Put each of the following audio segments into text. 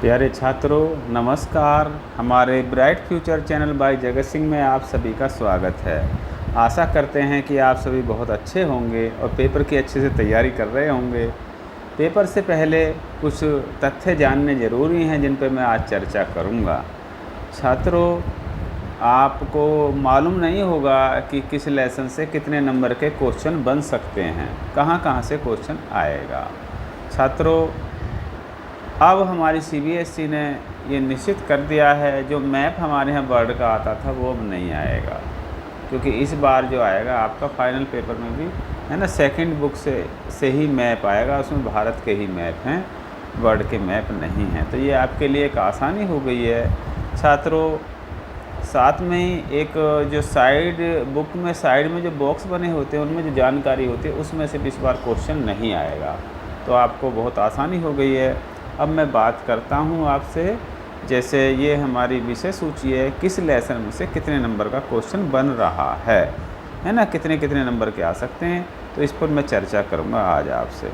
प्यारे छात्रों, नमस्कार। हमारे bright future channel bye Jagat Singh में आप सभी का स्वागत है। आशा करते हैं कि आप सभी बहुत अच्छे होंगे और पेपर की अच्छे से तैयारी कर रहे होंगे। पेपर से पहले कुछ तथ्य जानने ज़रूरी हैं जिन पर मैं आज चर्चा करूंगा। छात्रों, आपको मालूम नहीं होगा कि किस लेसन से कितने नंबर के क्वेश्चन बन सकते हैं, कहाँ से क्वेश्चन आएगा। छात्रों, अब हमारी सीबीएसई ने ये निश्चित कर दिया है, जो मैप हमारे यहाँ वर्ड का आता था वो अब नहीं आएगा, क्योंकि इस बार जो आएगा आपका फाइनल पेपर में भी है ना, सेकंड बुक से ही मैप आएगा। उसमें भारत के ही मैप हैं, वर्ड के मैप नहीं हैं। तो ये आपके लिए एक आसानी हो गई है। छात्रों, साथ में ही एक जो साइड बुक में साइड में जो बॉक्स बने होते हैं उनमें जो जानकारी होती है उसमें से भी इस बार क्वेश्चन नहीं आएगा, तो आपको बहुत आसानी हो गई है। अब मैं बात करता हूँ आपसे, जैसे ये हमारी विषय सूची है, किस लेसन में से कितने नंबर का क्वेश्चन बन रहा है ना, कितने कितने नंबर के आ सकते हैं, तो इस पर मैं चर्चा करूँगा आज आपसे।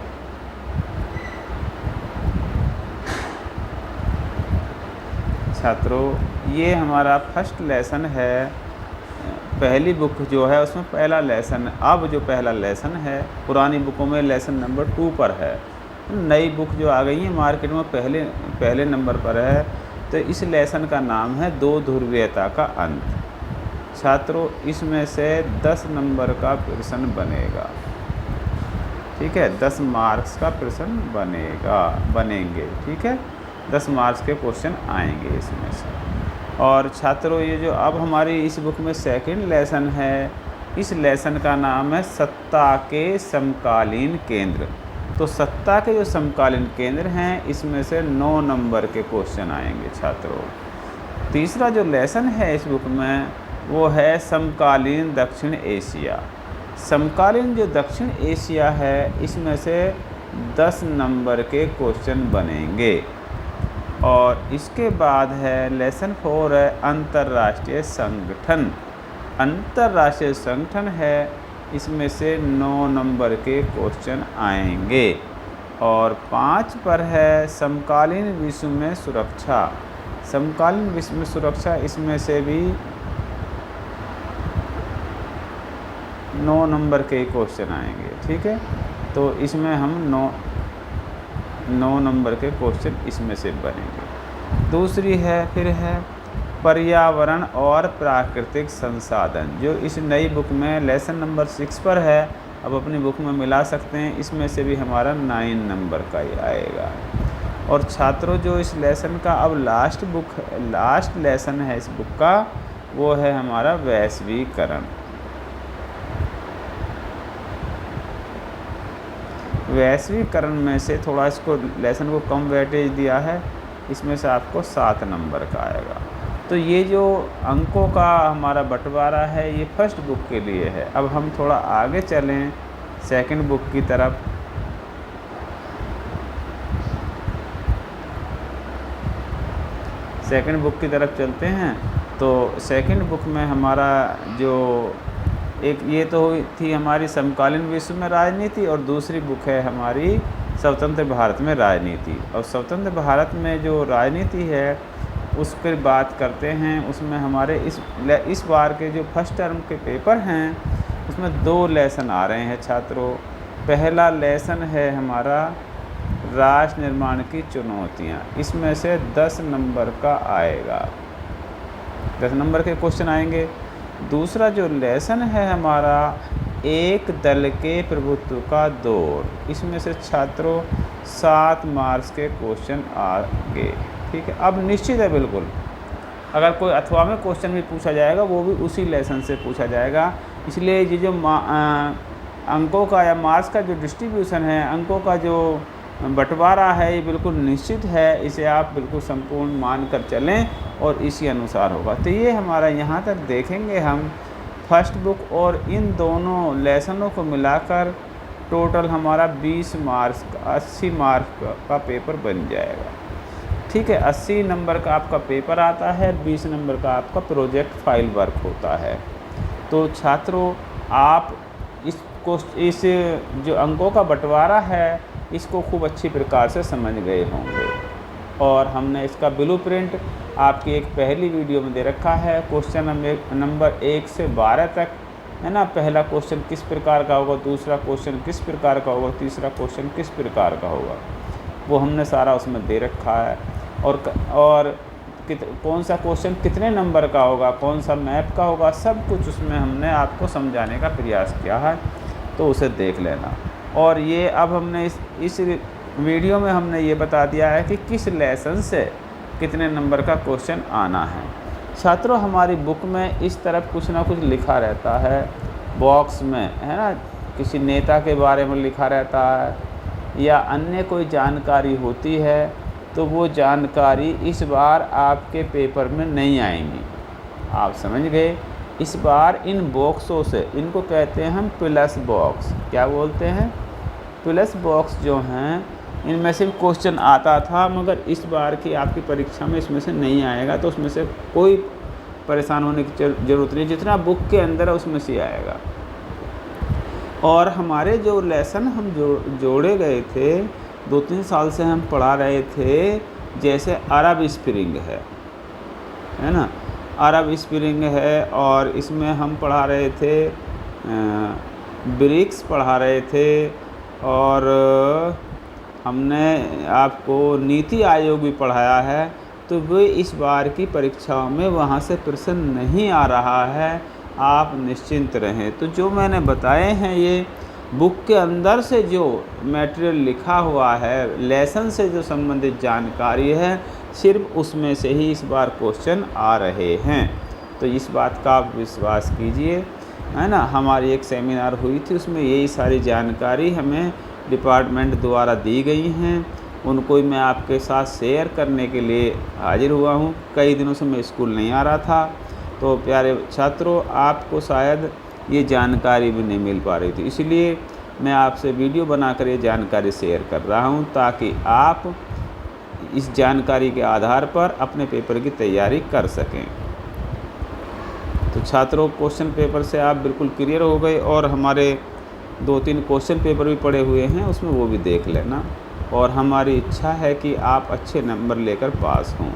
छात्रों, ये हमारा फर्स्ट लेसन है। पहली बुक जो है उसमें पहला लेसन, अब जो पहला लेसन है पुरानी बुकों में लेसन नंबर 2 पर है। नई बुक जो आ गई है मार्केट में पहले नंबर पर है। तो इस लेसन का नाम है दो ध्रुवीयता का अंत। छात्रों, इसमें से 10 नंबर का प्रश्न बनेगा, ठीक है, 10 मार्क्स का प्रश्न बनेंगे, ठीक है, 10 मार्क्स के क्वेश्चन आएंगे इसमें से। और छात्रों, ये जो अब हमारी इस बुक में सेकंड लेसन है, इस लेसन का नाम है सत्ता के समकालीन केंद्र। तो सत्ता के जो समकालीन केंद्र हैं इसमें से 9 नंबर के क्वेश्चन आएंगे। छात्रों, तीसरा जो लेसन है इस बुक में वो है समकालीन दक्षिण एशिया। समकालीन जो दक्षिण एशिया है इसमें से 10 नंबर के क्वेश्चन बनेंगे। और इसके बाद है लेसन 4 है अंतर्राष्ट्रीय संगठन। अंतर्राष्ट्रीय संगठन है, इसमें से 9 नंबर के क्वेश्चन आएंगे। और 5 पर है समकालीन विश्व में सुरक्षा। समकालीन विश्व में सुरक्षा, इसमें से भी 9 नंबर के क्वेश्चन आएंगे, ठीक है। तो इसमें हम 9 नंबर के क्वेश्चन इसमें से बनेंगे। दूसरी है फिर है पर्यावरण और प्राकृतिक संसाधन, जो इस नई बुक में लेसन नंबर 6 पर है। अब अपनी बुक में मिला सकते हैं, इसमें से भी हमारा 9 नंबर का ही आएगा। और छात्रों, जो इस लेसन का अब लास्ट लेसन है इस बुक का, वो है हमारा वैश्वीकरण। वैश्वीकरण में से थोड़ा इसको लेसन को कम वेटेज दिया है, इसमें से आपको 7 नंबर का आएगा। तो ये जो अंकों का हमारा बंटवारा है ये फर्स्ट बुक के लिए है। अब हम थोड़ा आगे चलें सेकंड बुक की तरफ। सेकंड बुक की तरफ चलते हैं। तो सेकंड बुक में हमारा जो एक ये तो थी हमारी समकालीन विश्व में राजनीति, और दूसरी बुक है हमारी स्वतंत्र भारत में राजनीति। और स्वतंत्र भारत में जो राजनीति है उस पर बात करते हैं। उसमें हमारे इस बार के जो फर्स्ट टर्म के पेपर हैं उसमें 2 लेसन आ रहे हैं। छात्रों, पहला लेसन है हमारा राष्ट्र निर्माण की चुनौतियाँ, इसमें से 10 नंबर का आएगा, 10 नंबर के क्वेश्चन आएंगे। दूसरा जो लेसन है हमारा एक दल के प्रभुत्व का दौर, इसमें से छात्रों 7 मार्क्स के क्वेश्चन आएंगे, ठीक है। अब निश्चित है बिल्कुल, अगर कोई अथवा में क्वेश्चन भी पूछा जाएगा वो भी उसी लेसन से पूछा जाएगा। इसलिए ये जो अंकों का या मार्क्स का जो डिस्ट्रीब्यूशन है, अंकों का जो बंटवारा है, ये बिल्कुल निश्चित है। इसे आप बिल्कुल संपूर्ण मान कर चलें और इसी अनुसार होगा। तो ये हमारा यहाँ तक देखेंगे हम फर्स्ट बुक और इन दोनों लेसनों को मिलाकर टोटल हमारा 20 मार्क्स का 80 मार्क्स का पेपर बन जाएगा, ठीक है। 80 नंबर का आपका पेपर आता है, 20 नंबर का आपका प्रोजेक्ट फाइल वर्क होता है। तो छात्रों, आप इस जो अंकों का बंटवारा है इसको खूब अच्छी प्रकार से समझ गए होंगे। और हमने इसका ब्लूप्रिंट आपकी एक पहली वीडियो में दे रखा है। क्वेश्चन नंबर 1 से 12 तक, है ना। पहला क्वेश्चन किस प्रकार का होगा, दूसरा क्वेश्चन किस प्रकार का होगा, तीसरा क्वेश्चन किस प्रकार का होगा, वो हमने सारा उसमें दे रखा है। और कौन सा क्वेश्चन कितने नंबर का होगा, कौन सा मैप का होगा, सब कुछ उसमें हमने आपको समझाने का प्रयास किया है, तो उसे देख लेना। और ये अब हमने इस वीडियो में हमने ये बता दिया है कि किस लेसन से कितने नंबर का क्वेश्चन आना है। छात्रों, हमारी बुक में इस तरफ कुछ ना कुछ लिखा रहता है बॉक्स में, है ना। किसी नेता के बारे में लिखा रहता है या अन्य कोई जानकारी होती है, तो वो जानकारी इस बार आपके पेपर में नहीं आएंगी। आप समझ गए। इस बार इन बॉक्सों से, इनको कहते हैं हम प्लस बॉक्स। क्या बोलते हैं? प्लस बॉक्स जो हैं, इनमें से क्वेश्चन आता था, मगर इस बार की आपकी परीक्षा में इसमें से नहीं आएगा। तो उसमें से कोई परेशान होने की ज़रूरत नहीं, जितना बुक के अंदर है उसमें से आएगा। और हमारे जो लेसन हम जोड़े गए थे, 2-3 साल से हम पढ़ा रहे थे, जैसे अरब स्प्रिंग है ना। अरब स्प्रिंग है, और इसमें हम पढ़ा रहे थे ब्रिक्स पढ़ा रहे थे, और हमने आपको नीति आयोग भी पढ़ाया है। तो वे इस बार की परीक्षाओं में वहाँ से प्रश्न नहीं आ रहा है, आप निश्चिंत रहें। तो जो मैंने बताए हैं, ये बुक के अंदर से जो मटेरियल लिखा हुआ है, लेसन से जो संबंधित जानकारी है, सिर्फ उसमें से ही इस बार क्वेश्चन आ रहे हैं। तो इस बात का आप विश्वास कीजिए, है ना। हमारी एक सेमिनार हुई थी, उसमें यही सारी जानकारी हमें डिपार्टमेंट द्वारा दी गई हैं। उनको मैं आपके साथ शेयर करने के लिए हाजिर हुआ हूँ। कई दिनों से मैं स्कूल नहीं आ रहा था, तो प्यारे छात्रों, आपको शायद ये जानकारी भी नहीं मिल पा रही थी, इसलिए मैं आपसे वीडियो बनाकर ये जानकारी शेयर कर रहा हूँ, ताकि आप इस जानकारी के आधार पर अपने पेपर की तैयारी कर सकें। तो छात्रों, क्वेश्चन पेपर से आप बिल्कुल क्लियर हो गए, और हमारे 2-3 क्वेश्चन पेपर भी पड़े हुए हैं, उसमें वो भी देख लेना। और हमारी इच्छा है कि आप अच्छे नंबर लेकर पास हों।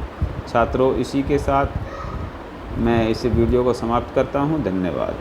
छात्रों, इसी के साथ मैं इस वीडियो को समाप्त करता हूँ। धन्यवाद।